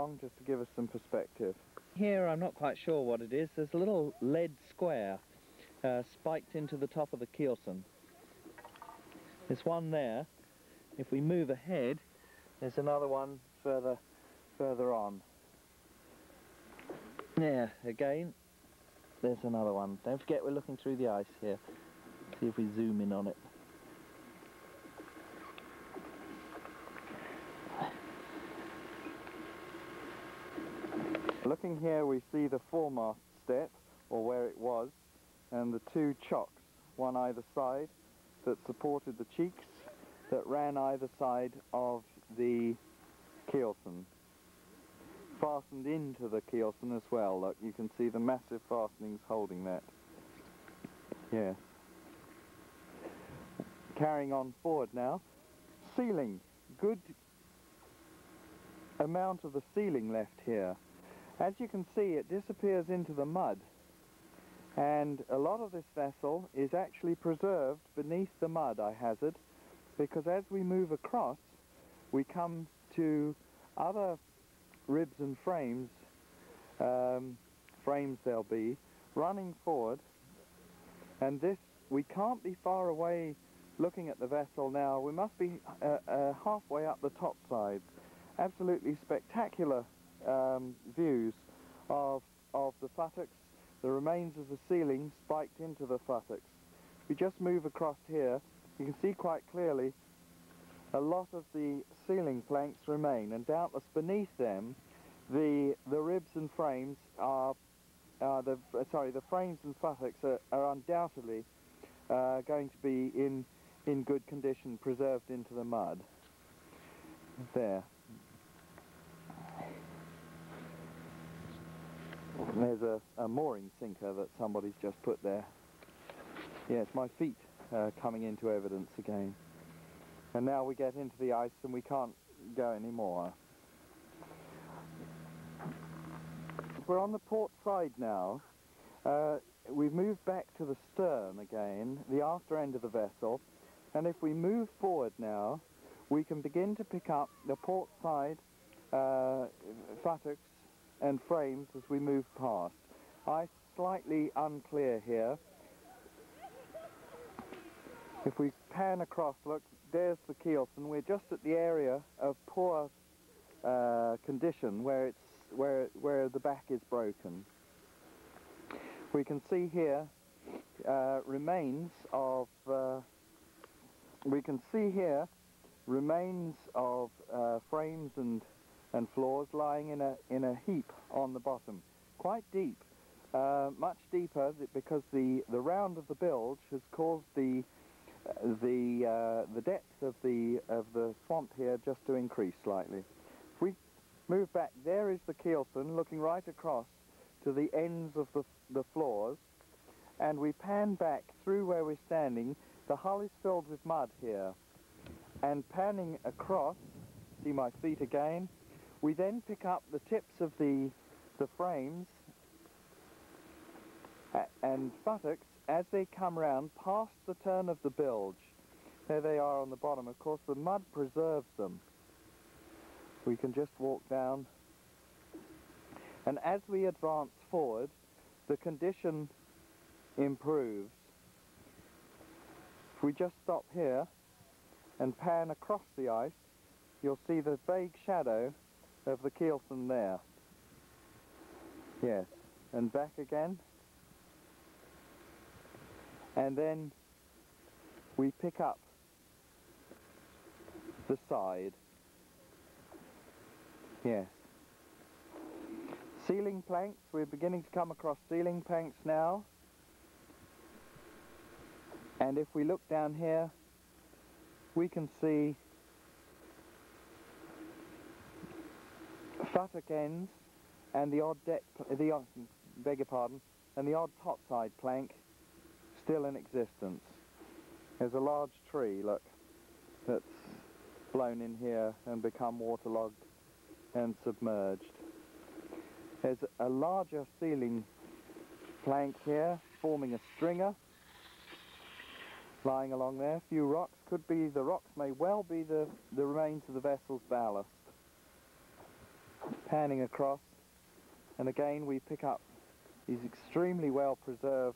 along just to give us some perspective. Here I'm not quite sure what it is. There's a little lead square spiked into the top of the keelson. There's one there. If we move ahead, there's another one further on. There, again, there's another one. Don't forget we're looking through the ice here. See if we zoom in on it. Looking here, we see the foremast step, or where it was, and the two chocks, one either side, that supported the cheeks, that ran either side of the keelson. Fastened into the keelson as well. Look, you can see the massive fastenings holding that. Yes. Carrying on forward now. Ceiling. Good amount of the ceiling left here. As you can see, it disappears into the mud, and a lot of this vessel is actually preserved beneath the mud, I hazard, because as we move across, we come to other ribs and frames, there'll be, running forward, and this, we can't be far away looking at the vessel now. We must be halfway up the top side. Absolutely spectacular views of the futtocks, the remains of the ceiling spiked into the futtocks. If we just move across here, you can see quite clearly a lot of the ceiling planks remain, and doubtless beneath them the ribs and frames are the frames and futtocks are undoubtedly going to be in good condition, preserved into the mud. There. There's a mooring sinker that somebody's just put there. Yes, my feet coming into evidence again. And now we get into the ice and we can't go anymore. We're on the port side now. We've moved back to the stern again, the after end of the vessel, and if we move forward now, we can begin to pick up the port side futtocks and frames as we move past. Ice slightly unclear here. If we pan across, look, there's the keelson. We're just at the area of poor condition where the back is broken. We can see here remains of frames and floors lying in a heap on the bottom, quite deep, much deeper, because the round of the bilge has caused the depth of the swamp here just to increase slightly. If we move back, there is the keelson looking right across to the ends of the floors, and we pan back through where we're standing. The hull is filled with mud here, and panning across, see my feet again, we then pick up the tips of the frames and futtocks as they come round past the turn of the bilge. There they are on the bottom. Of course, the mud preserves them. We can just walk down, and as we advance forward, the condition improves. If we just stop here and pan across the ice, you'll see the vague shadow of the keelson there. Yes, and back again. And then we pick up the side. Yes. Ceiling planks, we're beginning to come across ceiling planks now. And if we look down here, we can see futtock ends and the odd and the odd topside plank still in existence. There's a large tree, look, that's blown in here and become waterlogged and submerged. There's a larger ceiling plank here forming a stringer lying along there. A few rocks, the rocks may well be the remains of the vessel's ballast. panning across, and again we pick up these extremely well preserved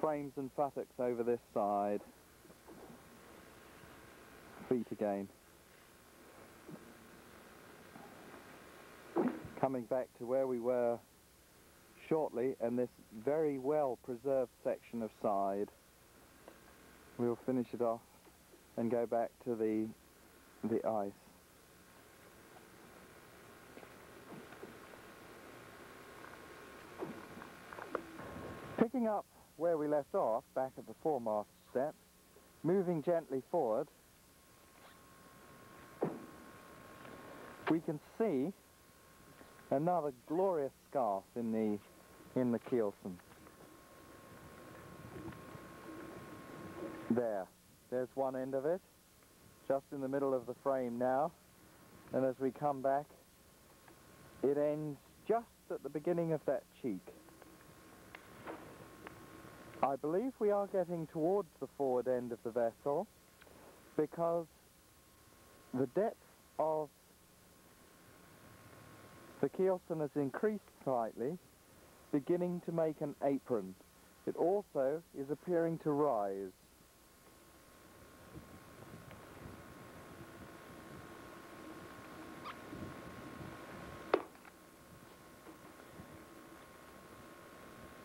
frames and futtocks over this side. Feet again. Coming back to where we were shortly, and this very well preserved section of side. We'll finish it off and go back to the ice. Picking up where we left off, back at the foremast step, moving gently forward, we can see another glorious scarf in the keelson. There's one end of it, just in the middle of the frame now, and as we come back, it ends just at the beginning of that cheek. I believe we are getting towards the forward end of the vessel, because the depth of the keelson has increased slightly, beginning to make an apron. It also is appearing to rise.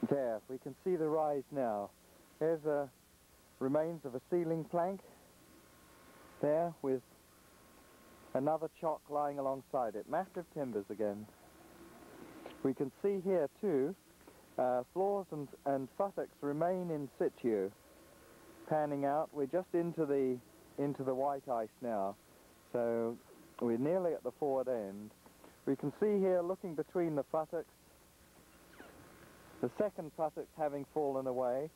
There, we can see the rise now. There's remains of a ceiling plank there with another chock lying alongside it. Massive timbers again. We can see here too, floors and futtocks remain in situ. Panning out, we're just into the white ice now, so we're nearly at the forward end. We can see here, looking between the futtocks, the second futtock having fallen away,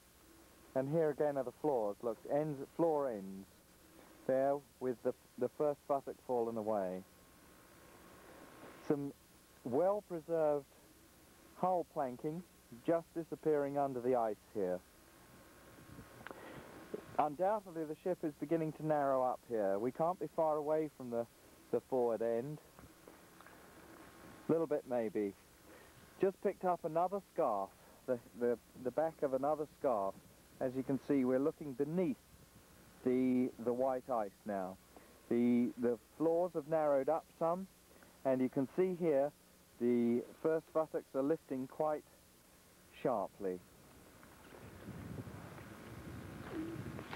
and here again are the floors. Look, floor ends there with the first futtock fallen away. Some well-preserved hull planking just disappearing under the ice here. Undoubtedly the ship is beginning to narrow up here. We can't be far away from the forward end. A little bit maybe. Just picked up another scarf, the back of another scarf. As you can see, we're looking beneath the white ice now. The floors have narrowed up some, and you can see here the first futtocks are lifting quite sharply.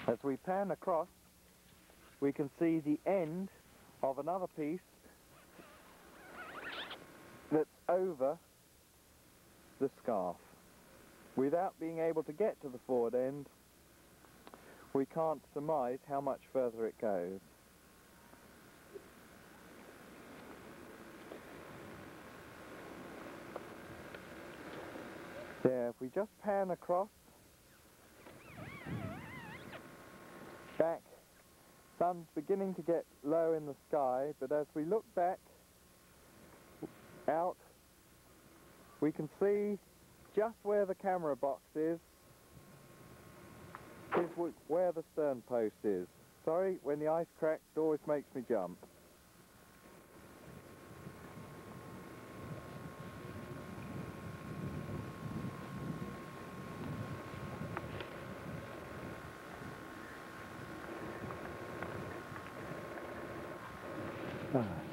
As we pan across, we can see the end of another piece that's over the scarf. Without being able to get to the forward end, we can't surmise how much further it goes. There, if we just pan across, back, sun's beginning to get low in the sky, but as we look back out, we can see just where the camera box is where the stern post is. Sorry, when the ice cracks, it always makes me jump. Ah.